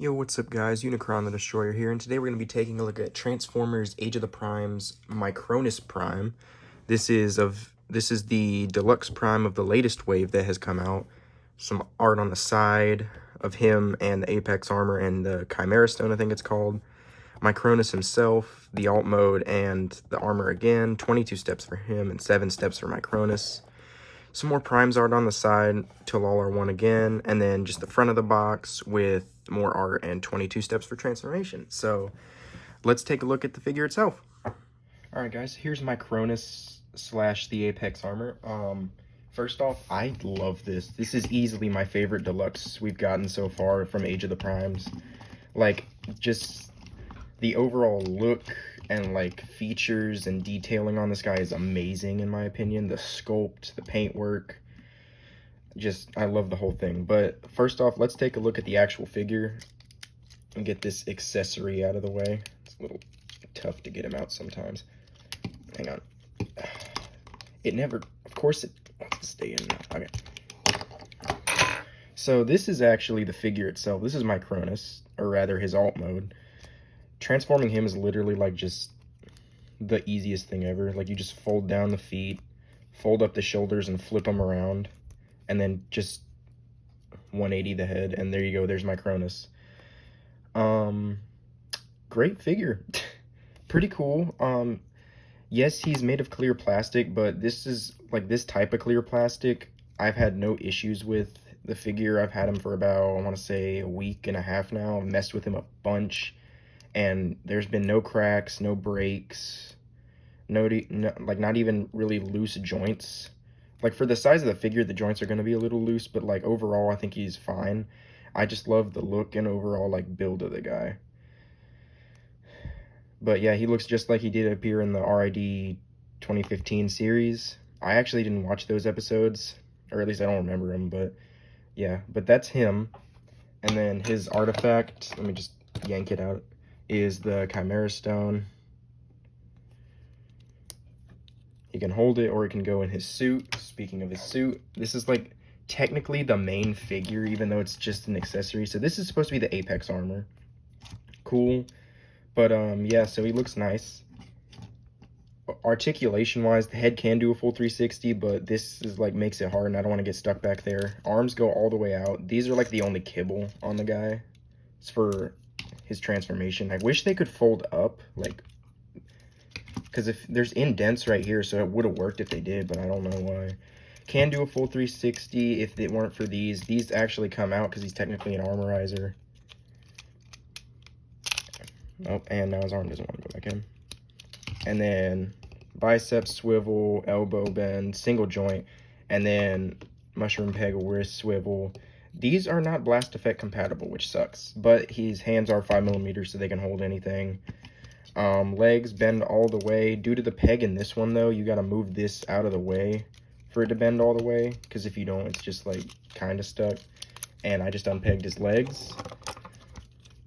Yo, what's up guys, Unicron the Destroyer here, and today we're going to be taking a look at Transformers Age of the Prime's Micronus Prime. This is the deluxe prime of the latest wave that has come out. Some art on the side of him and the Apex armor and the Chimera Stone, I think it's called. Micronus himself, the alt mode, and the armor again. 22 steps for him and 7 steps for Micronus. Some more primes art on the side till all are one again, and then just the front of the box with more art and 22 steps for transformation. So let's take a look at the figure itself. Alright guys, here's Micronus / the Apex armor. First off, I love this. This is easily my favorite deluxe we've gotten so far from Age of the Primes. Like, just the overall look and like features and detailing on this guy is amazing in my opinion. The sculpt, the paintwork, just I love the whole thing. But first off, let's take a look at the actual figure and get this accessory out of the way. It's a little tough to get him out sometimes. Hang on. It never, of course it wants to stay in now. Okay. So this is actually the figure itself. This is Micronus, or rather his alt mode. Transforming him is literally like just the easiest thing ever. Like, you just fold down the feet, fold up the shoulders, and flip them around, and then just 180 the head, and there you go. There's Micronus. Great figure. Pretty cool. Yes, he's made of clear plastic, but this is like this type of clear plastic I've had no issues with. The figure, I've had him for about, I want to say, a week and a half now. I've messed with him a bunch, and there's been no cracks, no breaks, no, like not even really loose joints. Like, for the size of the figure, the joints are going to be a little loose, but like overall I think he's fine. I just love the look and overall like build of the guy. But yeah, he looks just like he did appear in the RID 2015 series. I actually didn't watch those episodes, or at least I don't remember them, but yeah, but that's him. And then his artifact, let me just yank it out, is the Chimera Stone. He can hold it, or it can go in his suit. Speaking of his suit, this is like technically the main figure, even though it's just an accessory. So this is supposed to be the Apex armor. Cool. But yeah, so he looks nice. Articulation wise, the head can do a full 360, but this is like makes it hard, and I don't want to get stuck back there. Arms go all the way out. These are like the only kibble on the guy. It's for his transformation. I wish they could fold up, like, because if there's indents right here, so it would have worked if they did, but I don't know why. Can do a full 360 if it weren't for these. These actually come out because he's technically an armorizer. Oh, and now his arm doesn't want to go back in. And then bicep swivel, elbow bend, single joint, and then mushroom peg wrist swivel. These are not blast effect compatible, which sucks, but his hands are 5mm, so they can hold anything. Legs bend all the way. Due to the peg in this one, though, you got to move this out of the way for it to bend all the way, because if you don't, it's just like kind of stuck. And I just unpegged his legs.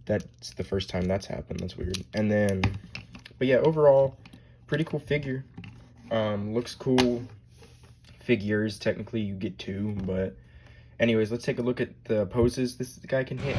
That's the first time that's happened. That's weird. And then, but yeah, overall, pretty cool figure. Looks cool. Figures, technically you get 2, but anyways, let's take a look at the poses this guy can hit.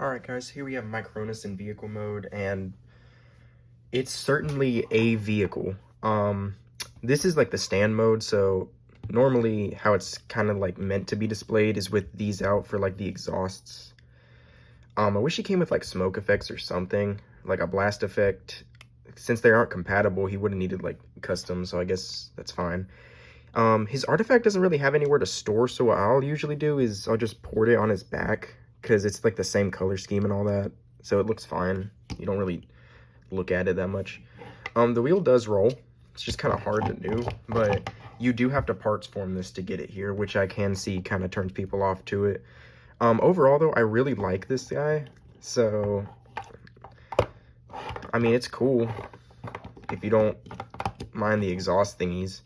Alright guys, here we have Micronus in vehicle mode, and it's certainly a vehicle. This is like the stand mode, so normally how it's kind of like meant to be displayed is with these out for like the exhausts. I wish he came with like smoke effects or something, like a blast effect. Since they aren't compatible, he would have needed like custom, so I guess that's fine. His artifact doesn't really have anywhere to store, so what I'll usually do is I'll just port it on his back, because it's like the same color scheme and all that, so it looks fine. You don't really look at it that much. The wheel does roll. It's just kind of hard to do, but You do have to parts form this to get it here, which I can see kind of turns people off to it. Overall, though, I really like this guy. So, I mean, it's cool. If you don't mind the exhaust thingies,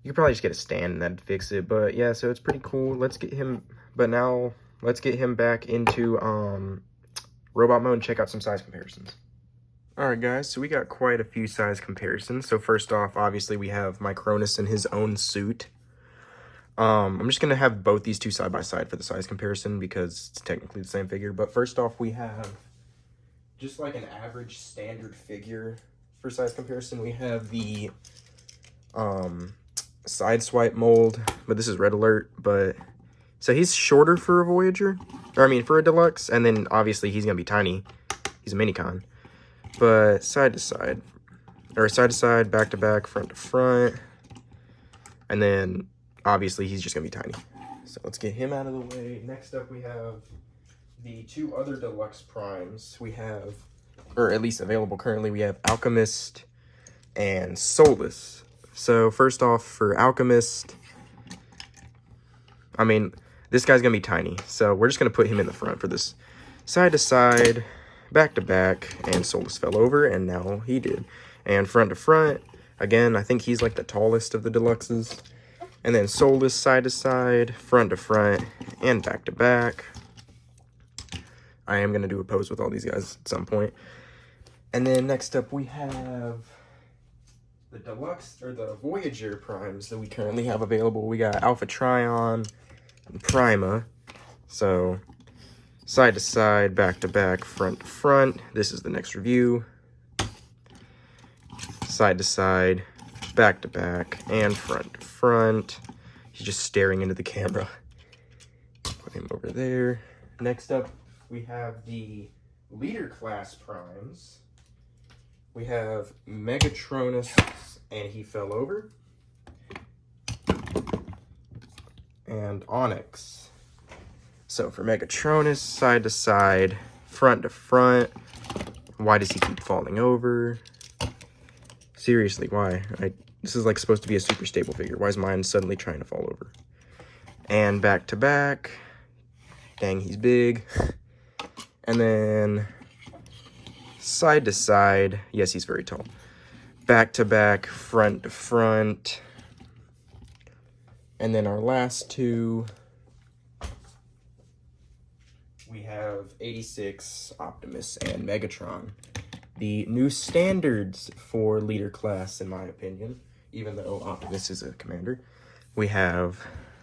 you could probably just get a stand and that'd fix it. But yeah, so it's pretty cool. Let's get him, but now let's get him back into robot mode and check out some size comparisons. Alright guys, so we got quite a few size comparisons. So first off, obviously we have Micronus in his own suit. I'm just going to have both these two side by side for the size comparison because it's technically the same figure. But first off, we have just like an average standard figure for size comparison. We have the side swipe mold, but this is Red Alert. But so he's shorter for a Voyager, or I mean for a Deluxe, and then obviously he's going to be tiny. He's a Minicon. But side to side, or side to side, back to back, front to front, and then obviously he's just gonna be tiny. So let's get him out of the way. Next up we have the two other Deluxe Primes. We have, or at least available currently, we have Alchemist and Solus. So first off, for Alchemist, I mean, this guy's gonna be tiny, so we're just gonna put him in the front for this side to side, back to back, and Solus fell over, and now he did. And front to front, again, I think he's like the tallest of the Deluxes. And then Solus side to side, front to front, and back to back. I am going to do a pose with all these guys at some point. And then next up we have the Deluxe, or the Voyager Primes that we currently have available. We got Alpha Trion and Prima. So side to side, back to back, front to front. This is the next review. Side to side, back to back, and front to front. He's just staring into the camera. Put him over there. Next up, we have the Leader Class Primes. We have Micronus, and he fell over. And Onyx. So for Micronus, side to side, front to front. Why does he keep falling over? Seriously, why? This is like supposed to be a super stable figure. Why is mine suddenly trying to fall over? And back to back. Dang, he's big. And then side to side. Yes, he's very tall. Back to back, front to front. And then our last two, we have 86, Optimus, and Megatron. The new standards for Leader Class, in my opinion, even though Optimus is a commander. We have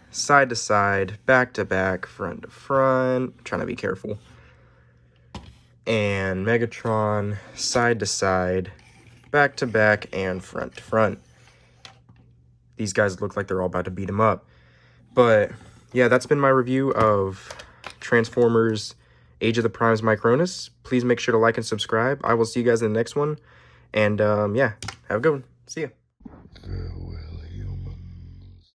side to side, back to back, front to front. I'm trying to be careful. And Megatron, side to side, back to back, and front to front. These guys look like they're all about to beat him up. But yeah, that's been my review of Transformers Age of the Primes Micronus. Please make sure to like and subscribe. I will see you guys in the next one. And yeah, have a good one. See ya.